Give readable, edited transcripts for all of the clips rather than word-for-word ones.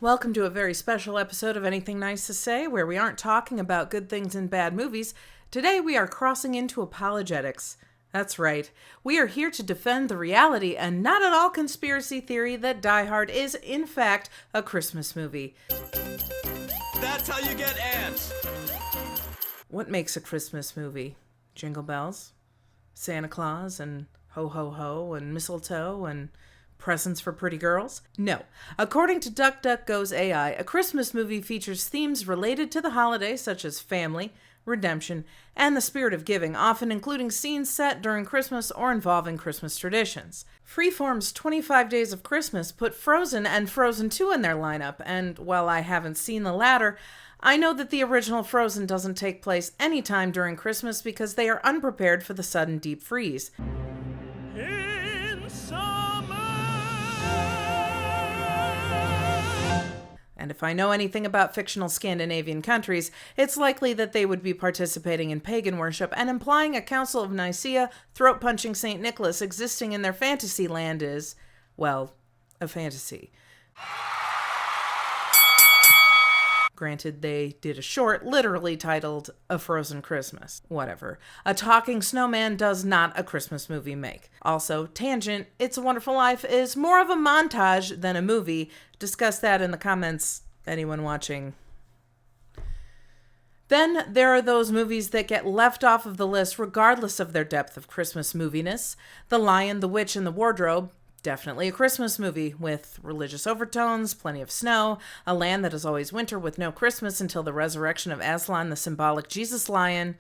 Welcome to a very special episode of Anything Nice to Say, where we aren't talking about good things in bad movies. Today we are crossing into apologetics. That's right. We are here to defend the reality and not at all conspiracy theory that Die Hard is, in fact, a Christmas movie. That's how you get ants! What makes a Christmas movie? Jingle bells? Santa Claus and ho ho ho and mistletoe and presents for pretty girls? No. According to DuckDuckGo's AI, a Christmas movie features themes related to the holiday such as family, redemption, and the spirit of giving, often including scenes set during Christmas or involving Christmas traditions. Freeform's 25 Days of Christmas put Frozen and Frozen 2 in their lineup, and while I haven't seen the latter, I know that the original Frozen doesn't take place anytime during Christmas because they are unprepared for the sudden deep freeze. And if I know anything about fictional Scandinavian countries, it's likely that they would be participating in pagan worship, and implying a Council of Nicaea throat-punching St. Nicholas existing in their fantasy land is, well, a fantasy. Granted, they did a short, literally titled A Frozen Christmas. Whatever. A talking snowman does not a Christmas movie make. Also, tangent, It's a Wonderful Life is more of a montage than a movie. Discuss that in the comments, anyone watching. Then there are those movies that get left off of the list regardless of their depth of Christmas moviness. The Lion, the Witch, and the Wardrobe. Definitely a Christmas movie with religious overtones, plenty of snow, a land that is always winter with no Christmas until the resurrection of Aslan, the symbolic Jesus lion.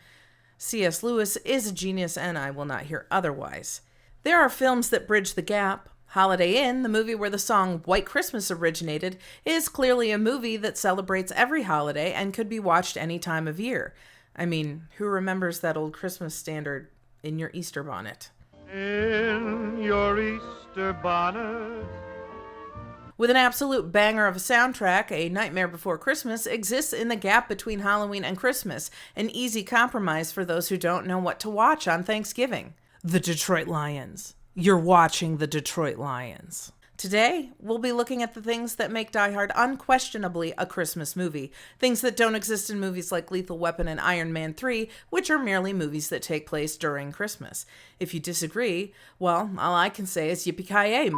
C.S. Lewis is a genius, and I will not hear otherwise. There are films that bridge the gap. Holiday Inn, the movie where the song White Christmas originated, is clearly a movie that celebrates every holiday and could be watched any time of year. I mean, who remembers that old Christmas standard, "In Your Easter Bonnet"? In your Easter bonnet. With an absolute banger of a soundtrack, A Nightmare Before Christmas exists in the gap between Halloween and Christmas, an easy compromise for those who don't know what to watch on Thanksgiving. The Detroit Lions. You're watching the Detroit Lions. Today, we'll be looking at the things that make Die Hard unquestionably a Christmas movie. Things that don't exist in movies like Lethal Weapon and Iron Man 3, which are merely movies that take place during Christmas. If you disagree, well, all I can say is yippee-ki-yay,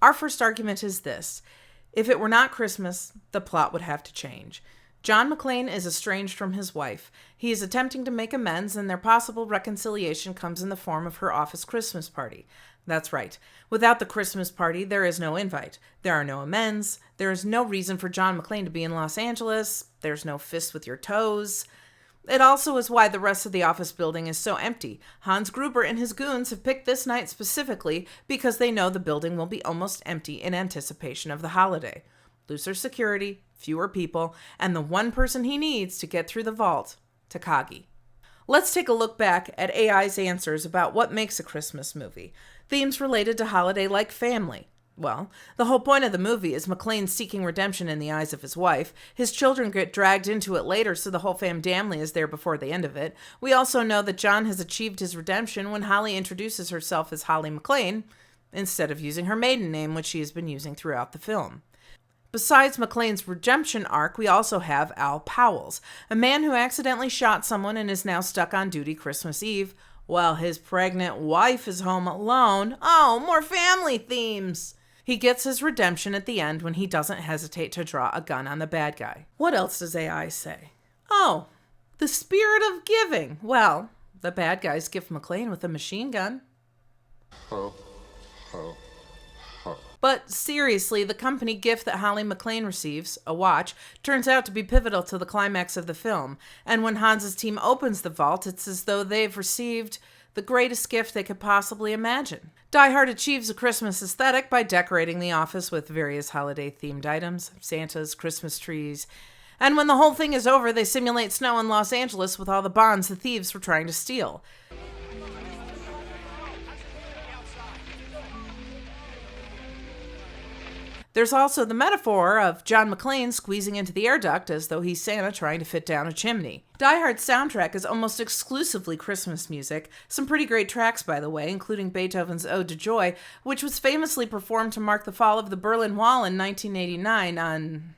Our first argument is this. If it were not Christmas, the plot would have to change. John McClane is estranged from his wife. He is attempting to make amends, and their possible reconciliation comes in the form of her office Christmas party. That's right. Without the Christmas party, there is no invite. There are no amends. There is no reason for John McClane to be in Los Angeles. There's no fist with your toes. It also is why the rest of the office building is so empty. Hans Gruber and his goons have picked this night specifically because they know the building will be almost empty in anticipation of the holiday. Looser security, fewer people, and the one person he needs to get through the vault, Takagi. Let's take a look back at AI's answers about what makes a Christmas movie. Themes related to holiday like family. Well, the whole point of the movie is McClane seeking redemption in the eyes of his wife. His children get dragged into it later, so the whole family is there before the end of it. We also know that John has achieved his redemption when Holly introduces herself as Holly McClane, instead of using her maiden name, which she has been using throughout the film. Besides McClane's redemption arc, we also have Al Powell's, a man who accidentally shot someone and is now stuck on duty Christmas Eve, while his pregnant wife is home alone. Oh, more family themes! He gets his redemption at the end when he doesn't hesitate to draw a gun on the bad guy. What else does AI say? Oh, the spirit of giving. Well, the bad guys gift McClane with a machine gun. Ho, ho. But seriously, the company gift that Holly McClane receives, a watch, turns out to be pivotal to the climax of the film. And when Hans's team opens the vault, it's as though they've received the greatest gift they could possibly imagine. Die Hard achieves a Christmas aesthetic by decorating the office with various holiday-themed items, Santas, Christmas trees. And when the whole thing is over, they simulate snow in Los Angeles with all the bonds the thieves were trying to steal. There's also the metaphor of John McClane squeezing into the air duct as though he's Santa trying to fit down a chimney. Die Hard's soundtrack is almost exclusively Christmas music. Some pretty great tracks, by the way, including Beethoven's Ode to Joy, which was famously performed to mark the fall of the Berlin Wall in 1989 on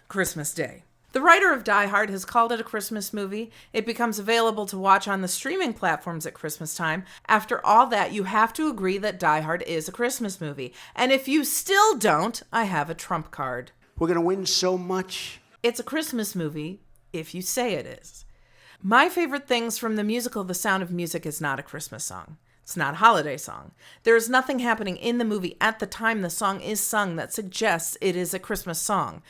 Christmas Day. The writer of Die Hard has called it a Christmas movie. It becomes available to watch on the streaming platforms at Christmas time. After all that, you have to agree that Die Hard is a Christmas movie. And if you still don't, I have a trump card. We're going to win so much. It's a Christmas movie if you say it is. My favorite things from the musical The Sound of Music is not a Christmas song. It's not a holiday song. There is nothing happening in the movie at the time the song is sung that suggests it is a Christmas song.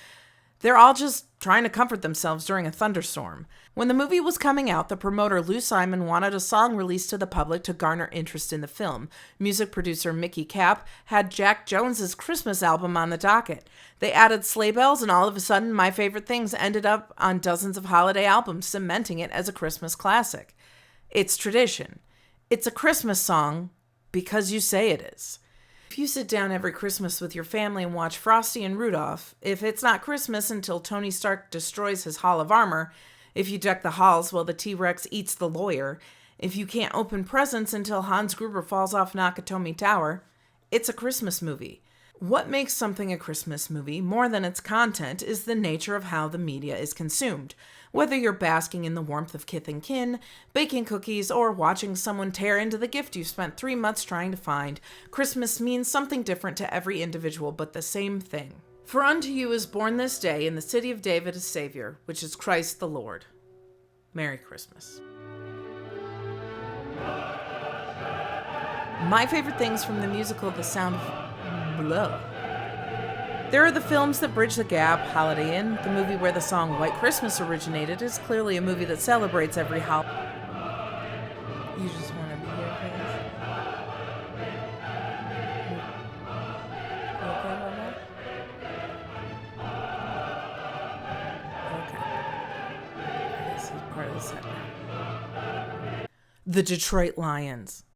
They're all just trying to comfort themselves during a thunderstorm. When the movie was coming out, the promoter Lou Simon wanted a song released to the public to garner interest in the film. Music producer Mickey Kapp had Jack Jones's Christmas album on the docket. They added sleigh bells, and all of a sudden, My Favorite Things ended up on dozens of holiday albums, cementing it as a Christmas classic. It's tradition. It's a Christmas song because you say it is. If you sit down every Christmas with your family and watch Frosty and Rudolph, if it's not Christmas until Tony Stark destroys his Hall of Armor, if you deck the halls while the T-Rex eats the lawyer, if you can't open presents until Hans Gruber falls off Nakatomi Tower, it's a Christmas movie. What makes something a Christmas movie, more than its content, is the nature of how the media is consumed. Whether you're basking in the warmth of kith and kin, baking cookies, or watching someone tear into the gift you spent 3 months trying to find, Christmas means something different to every individual, but the same thing. For unto you is born this day in the city of David a Savior, which is Christ the Lord. Merry Christmas. My favorite things from the musical The Sound of Blah. There are the films that bridge the gap. Holiday Inn, the movie where the song White Christmas originated, is clearly a movie that celebrates every holiday. You just want to be here for this? You okay with that? Okay. I guess he's part of the set now. The Detroit Lions.